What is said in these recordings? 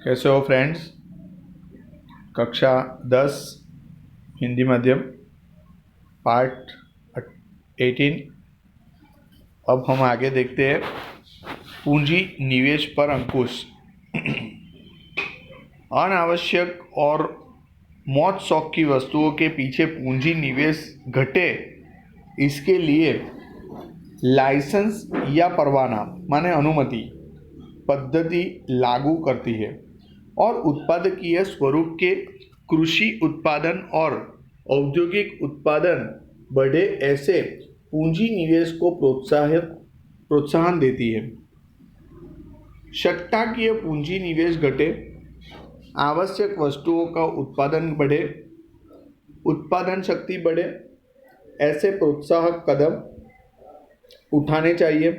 कैसे हो फ्रेंड्स। कक्षा 10 हिंदी माध्यम पार्ट 18। अब हम आगे देखते हैं पूंजी निवेश पर अंकुश। अनावश्यक और मौत शौक की वस्तुओं के पीछे पूंजी निवेश घटे, इसके लिए लाइसेंस या परवाना माने अनुमति पद्धति लागू करती है और उत्पादकीय स्वरूप के कृषि उत्पादन और औद्योगिक उत्पादन बढ़े, ऐसे पूंजी निवेश को प्रोत्साहन देती है। शक्ताकीय पूंजी निवेश घटे, आवश्यक वस्तुओं का उत्पादन बढ़े, उत्पादन शक्ति बढ़े, ऐसे प्रोत्साहक कदम उठाने चाहिए।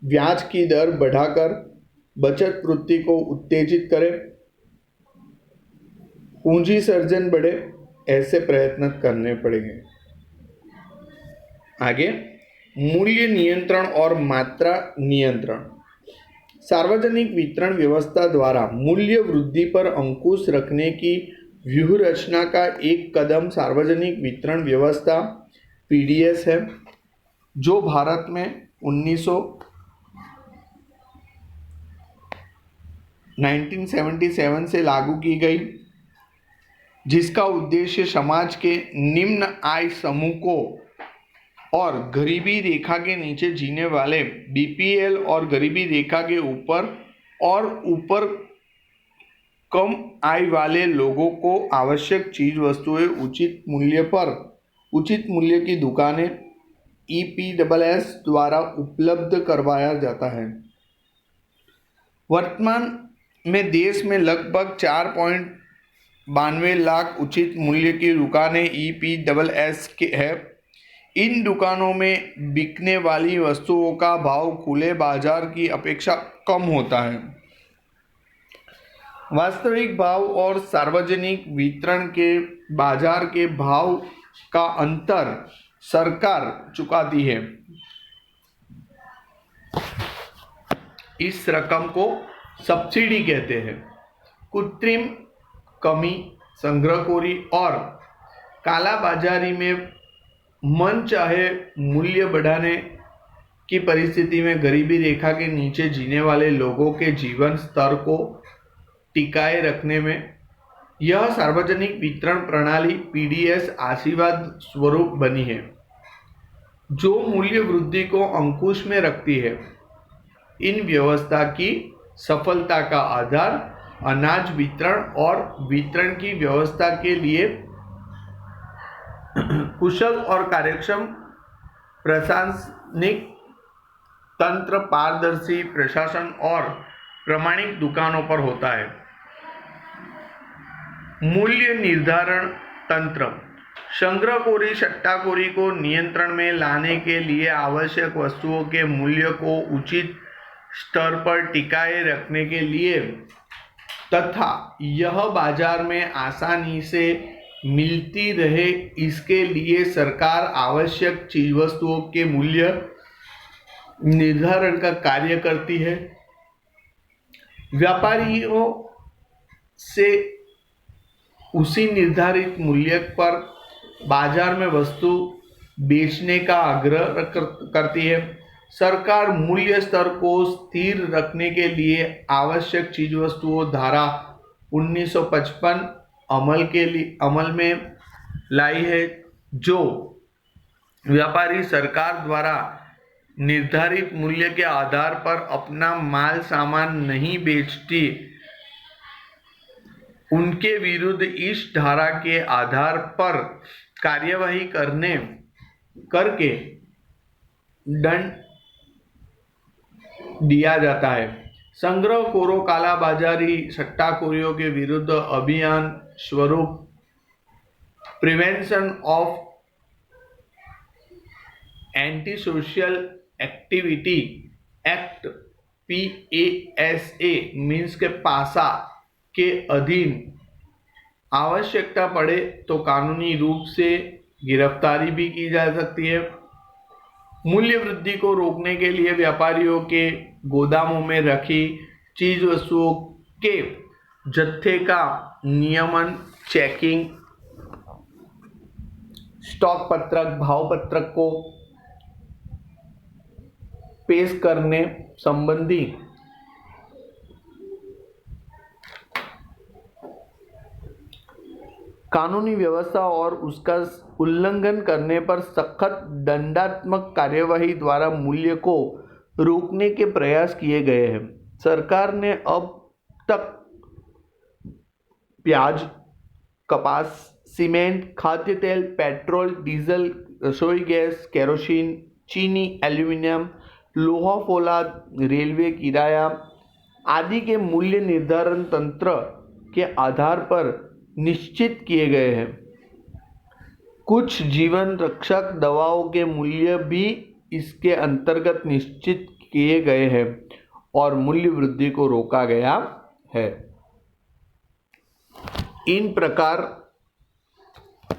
ब्याज की दर बढ़ाकर बचत वृत्ति को उत्तेजित करें, पूंजी सर्जन बढ़े, ऐसे प्रयत्न करने पड़ेंगे। आगे मूल्य नियंत्रण और मात्रा नियंत्रण। सार्वजनिक वितरण व्यवस्था द्वारा मूल्य वृद्धि पर अंकुश रखने की व्यूहरचना का एक कदम सार्वजनिक वितरण व्यवस्था पीडीएस है, जो भारत में 1977 से लागू की गई, जिसका उद्देश्य समाज के निम्न आय समूह को और गरीबी रेखा के नीचे जीने वाले बीपीएल और गरीबी रेखा के ऊपर कम आय वाले लोगों को आवश्यक चीज वस्तुएं उचित मूल्य की दुकानें ईपीडब्ल्यूएस द्वारा उपलब्ध करवाया जाता है। वर्तमान में देश में लगभग 4.92 लाख उचित मूल्य की दुकानें ईपीडब्ल्यूएस के है। इन दुकानों में बिकने वाली वस्तुओं का भाव खुले बाजार की अपेक्षा कम होता है। वास्तविक भाव और सार्वजनिक वितरण के बाजार के भाव का अंतर सरकार चुकाती है। इस रकम को सब्सिडी कहते हैं। कृत्रिम कमी, संग्रहखोरी और कालाबाजारी में मनचाहे मूल्य बढ़ाने की परिस्थिति में गरीबी रेखा के नीचे जीने वाले लोगों के जीवन स्तर को टिकाए रखने में यह सार्वजनिक वितरण प्रणाली पीडीएस आशीर्वाद स्वरूप बनी है, जो मूल्य वृद्धि को अंकुश में रखती है। इन व्यवस्था की सफलता का आधार अनाज वितरण और वितरण की व्यवस्था के लिए कुशल और कार्यक्षम प्रशासनिक तंत्र, पारदर्शी प्रशासन और प्रामाणिक दुकानों पर होता है। मूल्य निर्धारण तंत्र। संग्रहखोरी, सट्टाखोरी को नियंत्रण में लाने के लिए आवश्यक वस्तुओं के मूल्य को उचित स्तर पर टिकाए रखने के लिए तथा यह बाजार में आसानी से मिलती रहे, इसके लिए सरकार आवश्यक चीजवस्तुओं के मूल्य निर्धारण का कार्य करती है। व्यापारियों से उसी निर्धारित मूल्य पर बाजार में वस्तु बेचने का आग्रह करती है। सरकार मूल्य स्तर को स्थिर रखने के लिए आवश्यक चीजवस्तुओं धारा 1955 अमल में लाई है, जो व्यापारी सरकार द्वारा निर्धारित मूल्य के आधार पर अपना माल सामान नहीं बेचती, उनके विरुद्ध इस धारा के आधार पर कार्यवाही करके दंड दिया जाता है। संग्रहखोरों, कालाबाजारी, सट्टाखोरियों के विरुद्ध अभियान स्वरूप prevention of anti social activity act PASA means के पासा के अधीन आवश्यकता पड़े तो कानूनी रूप से गिरफ्तारी भी की जा सकती है। मूल्य वृद्धि को रोकने के लिए व्यापारियों के गोदामों में रखी चीज वस्तुओं के जत्थे का नियमन, चेकिंग, स्टॉक पत्रक, भाव पत्रक को पेश करने संबंधी कानूनी व्यवस्था और उसका उल्लंघन करने पर सख्त दंडात्मक कार्यवाही द्वारा मूल्य को रोकने के प्रयास किए गए हैं। सरकार ने अब तक प्याज, कपास, सीमेंट, खाद्य तेल, पेट्रोल, डीजल, रसोई गैस, केरोसिन, चीनी, एल्यूमिनियम, लोहा फौलाद, रेलवे किराया आदि के मूल्य निर्धारण तंत्र के आधार पर निश्चित किए गए हैं। कुछ जीवन रक्षक दवाओं के मूल्य भी इसके अंतर्गत निश्चित किए गए हैं और मूल्य वृद्धि को रोका गया है। इन प्रकार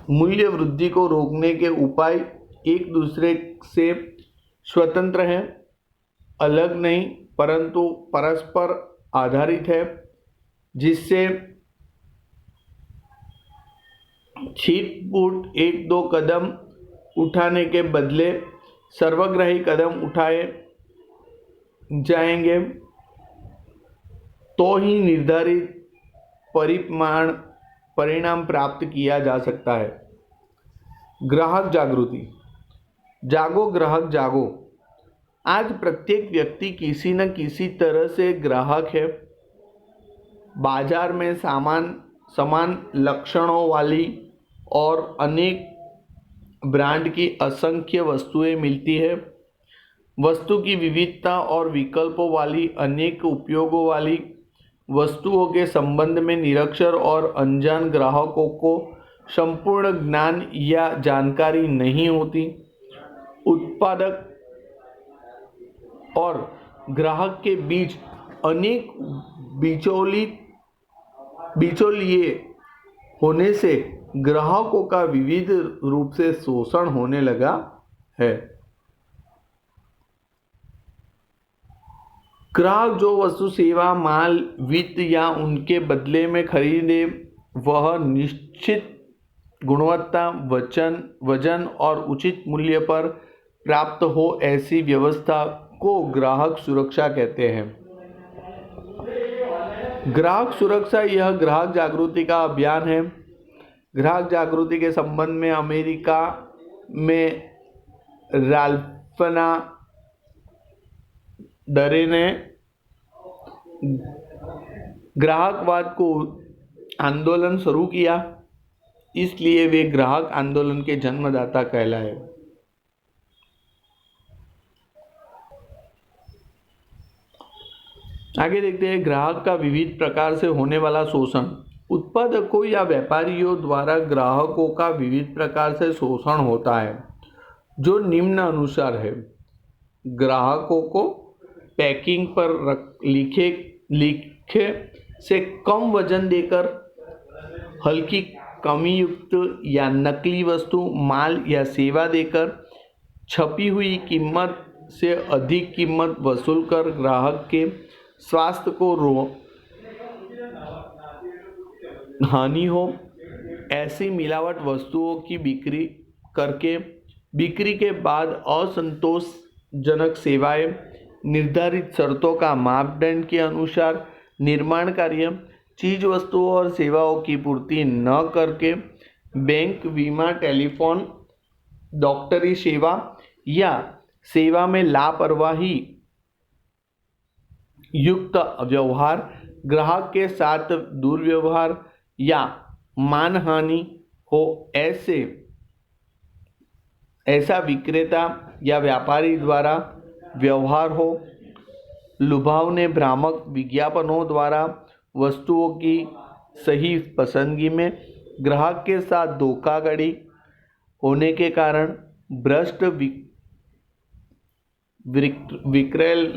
मूल्य वृद्धि को रोकने के उपाय एक दूसरे से स्वतंत्र हैं, अलग नहीं, परंतु परस्पर आधारित है, जिससे छीट-फूट एक दो कदम उठाने के बदले सर्वग्राही कदम उठाए जाएंगे तो ही निर्धारित परिणाम प्राप्त किया जा सकता है। ग्राहक जागृति। जागो ग्राहक जागो। आज प्रत्येक व्यक्ति किसी न किसी तरह से ग्राहक है। बाजार में समान लक्षणों वाली और अनेक ब्रांड की असंख्य वस्तुएं मिलती है। वस्तु की विविधता और विकल्पों वाली अनेक उपयोगों वाली वस्तुओं के संबंध में निरक्षर और अनजान ग्राहकों को संपूर्ण ज्ञान या जानकारी नहीं होती। उत्पादक और ग्राहक के बीच अनेक बिचौलिए होने से ग्राहकों का विविध रूप से शोषण होने लगा है। ग्राहक जो वस्तु, सेवा, माल, वित्त या उनके बदले में खरीदे वह निश्चित गुणवत्ता, वजन और उचित मूल्य पर प्राप्त हो, ऐसी व्यवस्था को ग्राहक सुरक्षा कहते हैं। ग्राहक सुरक्षा यह ग्राहक जागृति का अभियान है। ग्राहक जागृति के संबंध में अमेरिका में राल्फ नाडर ने ग्राहकवाद को आंदोलन शुरू किया, इसलिए वे ग्राहक आंदोलन के जन्मदाता कहलाए। आगे देखते हैं ग्राहक का विविध प्रकार से होने वाला शोषण। उत्पादकों या व्यापारियों द्वारा ग्राहकों का विविध प्रकार से शोषण होता है, जो निम्न अनुसार है। ग्राहकों को पैकिंग पर लिखे से कम वजन देकर, हल्की कमी युक्त या नकली वस्तु, माल या सेवा देकर, छपी हुई कीमत से अधिक कीमत वसूल कर ग्राहक के स्वास्थ्य को हानि हो, ऐसी मिलावट वस्तुओं की बिक्री करके बिक्री के बाद असंतोषजनक सेवाएं, निर्धारित शर्तों का मापदंड के अनुसार निर्माण कार्य, चीज वस्तुओं और सेवाओं की पूर्ति न करके बैंक, बीमा, टेलीफोन, डॉक्टरी सेवा या सेवा में लापरवाही युक्त व्यवहार, ग्राहक के साथ दुर्व्यवहार या मानहानि हो, ऐसा विक्रेता या व्यापारी द्वारा व्यवहार हो, लुभावने भ्रामक विज्ञापनों द्वारा वस्तुओं की सही पसंदगी में ग्राहक के साथ धोखाधड़ी होने के कारण भ्रष्ट विक्रय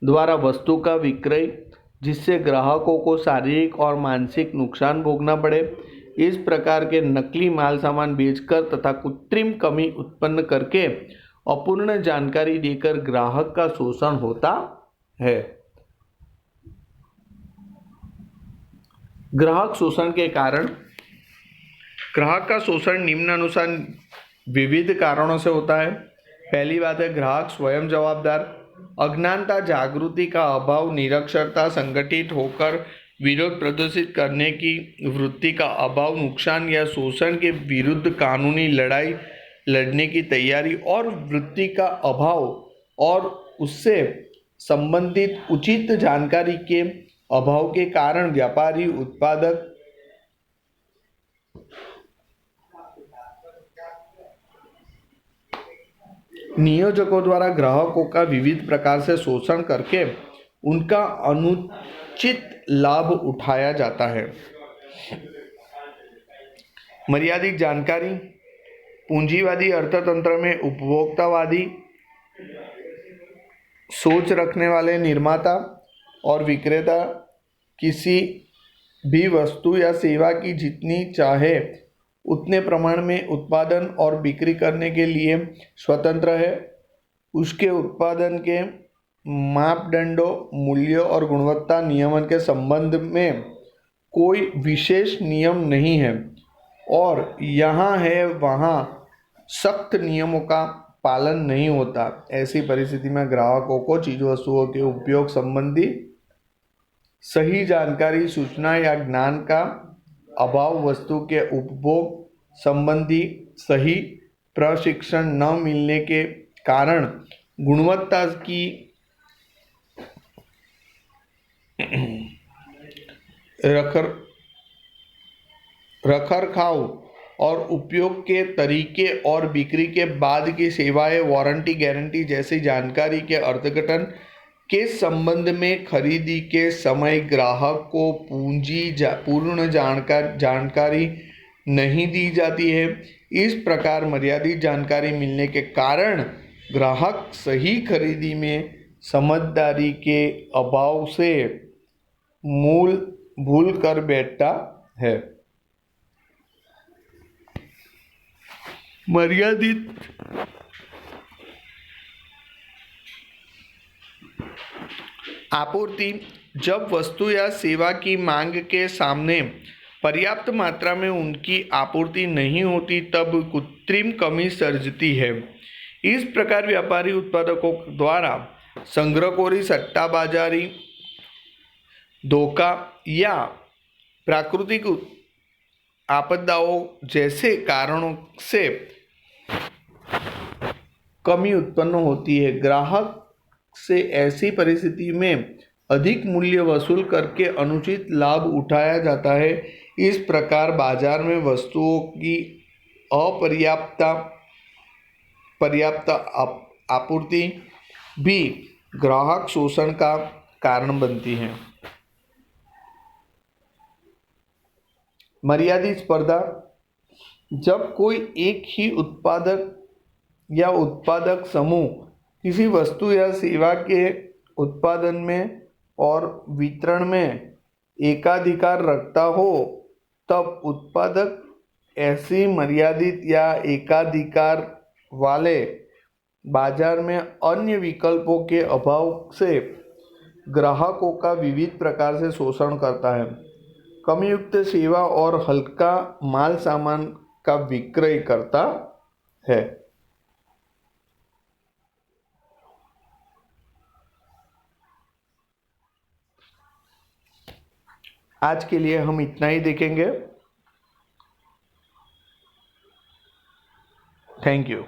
द्वारा वस्तु का विक्रय, जिससे ग्राहकों को शारीरिक और मानसिक नुकसान भोगना पड़े। इस प्रकार के नकली माल सामान बेचकर तथा कृत्रिम कमी उत्पन्न करके अपूर्ण जानकारी देकर ग्राहक का शोषण होता है। ग्राहक शोषण के कारण। ग्राहक का शोषण निम्नानुसार विविध कारणों से होता है। पहली बात है ग्राहक स्वयं जवाबदार। अज्ञानता, जागृति का अभाव, निरक्षरता, संगठित होकर विरोध प्रदर्शित करने की वृत्ति का अभाव, नुकसान या शोषण के विरुद्ध कानूनी लड़ाई लड़ने की तैयारी और वृत्ति का अभाव और उससे संबंधित उचित जानकारी के अभाव के कारण व्यापारी उत्पादक नियोजकों द्वारा ग्राहकों का विविध प्रकार से शोषण करके उनका अनुचित लाभ उठाया जाता है। मर्यादित जानकारी। पूंजीवादी अर्थतंत्र में उपभोक्तावादी सोच रखने वाले निर्माता और विक्रेता किसी भी वस्तु या सेवा की जितनी चाहे उतने प्रमाण में उत्पादन और बिक्री करने के लिए स्वतंत्र है। उसके उत्पादन के मापदंडों, मूल्यों और गुणवत्ता नियमन के संबंध में कोई विशेष नियम नहीं है और यहाँ है वहाँ सख्त नियमों का पालन नहीं होता। ऐसी परिस्थिति में ग्राहकों को चीज वस्तुओं के उपयोग संबंधी सही जानकारी, सूचना या ज्ञान का अभाव, वस्तु के उपभोग संबंधी सही प्रशिक्षण न मिलने के कारण गुणवत्ता की रखरखाव और उपयोग के तरीके और बिक्री के बाद की सेवाएं, वारंटी, गारंटी जैसी जानकारी के अर्थघटन के संबंध में खरीदी के समय ग्राहक को पूर्ण जानकारी नहीं दी जाती है। इस प्रकार मर्यादित जानकारी मिलने के कारण ग्राहक सही खरीदी में समझदारी के अभाव से भूल कर बैठता है। मर्यादित आपूर्ति। जब वस्तु या सेवा की मांग के सामने पर्याप्त मात्रा में उनकी आपूर्ति नहीं होती तब कृत्रिम कमी सर्जती है। इस प्रकार व्यापारी उत्पादकों द्वारा संग्रहखोरी, सट्टाबाजारी, धोखा या प्राकृतिक आपदाओं जैसे कारणों से कमी उत्पन्न होती है। ग्राहक से ऐसी परिस्थिति में अधिक मूल्य वसूल करके अनुचित लाभ उठाया जाता है। इस प्रकार बाजार में वस्तुओं की पर्याप्त आपूर्ति भी ग्राहक शोषण का कारण बनती है। मर्यादित स्पर्धा। जब कोई एक ही उत्पादक या उत्पादक समूह किसी वस्तु या सेवा के उत्पादन में और वितरण में एकाधिकार रखता हो तब उत्पादक ऐसी मर्यादित या एकाधिकार वाले बाजार में अन्य विकल्पों के अभाव से ग्राहकों का विविध प्रकार से शोषण करता है। कमयुक्त सेवा और हल्का माल सामान का विक्रय करता है। आज के लिए हम इतना ही देखेंगे। Thank you.